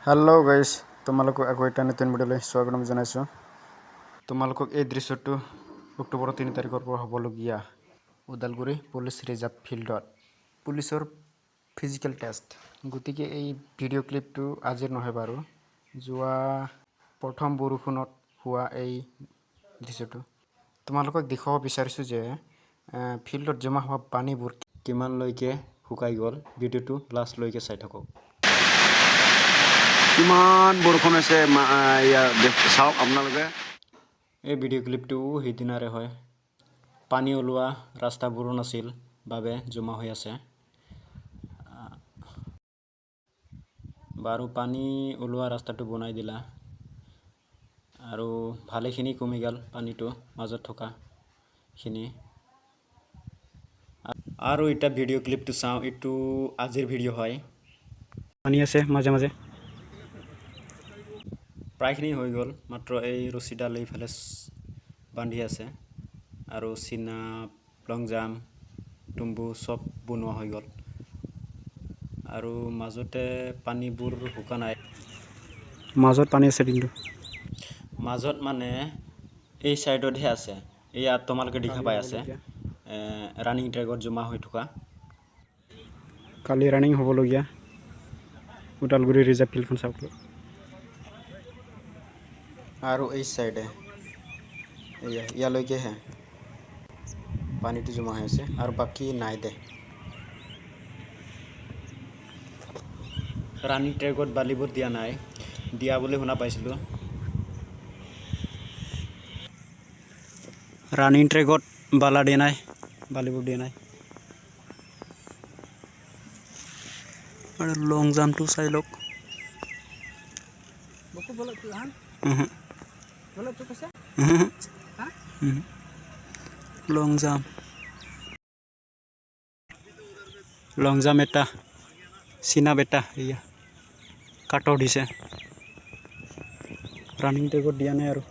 hello guys তোমালোকক আকৌ এটা নতুন ভিডিঅ'লৈ স্বাগতম জনাইছো তোমালোকক এই দৃশ্যটো অক্টোবৰ 3 তাৰিখৰ পৰা হ'বলগীয়া ওদালগুৰি পুলিচ ৰিজাৰ্ভ ফিল্ডত পুলিচৰ ফিজিক্যাল টেষ্ট গতিকে এই ভিডিঅ' ক্লিপটো আজিৰ নহয় বাৰু যোৱা প্ৰথম বৰষুণত হোৱা এই দৃশ্যটো তোমালোকক দেখাব বিচাৰিছো যে ফিল্ডত জমা হোৱা পানীবোৰ কিমান লৈকে শুকাই গ'ল ভিডিঅ'টো লাষ্ট লৈকে চাই থাকক কিমান বৰষুণ হৈছে চাওক আপোনালোকে এই ভিডিঅ' ক্লিপটো সেইদিনাৰে হয় পানী ওলোৱা ৰাস্তাবোৰো নাছিল বাবে জমা হৈ আছে বাৰু পানী ওলোৱা ৰাস্তাটো বনাই দিলা আৰু ভালেখিনি কমি গ'ল পানীটো মাজত থকা খিনি আৰু এটা ভিডিঅ' ক্লিপটো চাওঁ এইটো আজিৰ ভিডিঅ' হয় পানী আছে মাজে মাজে প্ৰায়খিনি হৈ গ'ল মাত্ৰ এই ৰছীডাল এইফালে বান্ধি আছে আৰু চিনা লং জাম টুম্বু সব বনোৱা হৈ গ'ল আৰু মাজতে পানীবোৰ শুকা নাই মাজত পানী আছে কিন্তু মাজত মানে এই সাইডতহে আছে এয়া তোমালোকে দেখা পাই আছে ৰানিং ট্ৰেকত জমা হৈ থকা কালি ৰানিং হ'বলগীয়া ওদালগুৰি ৰিজাৰ্ভ ফিল্ডখন চাওক আৰু এই সাইডে ইয়ালৈকেহে পানীটো জমা হৈ আছে আৰু বাকী নাই দে ৰানিং ট্ৰেকত বালিবোৰ দিয়া নাই দিয়া বুলি শুনা পাইছিলোঁ ৰানিং ট্ৰেকত বালা দিয়া নাই বালিবোৰ দিয়া নাই আৰু লং জাম্পটো চাই লওক লং জাম্প এটা চিনা বেটা এয়া কাট দিছে ৰানিং ট্ৰেকত দিয়া নাই আৰু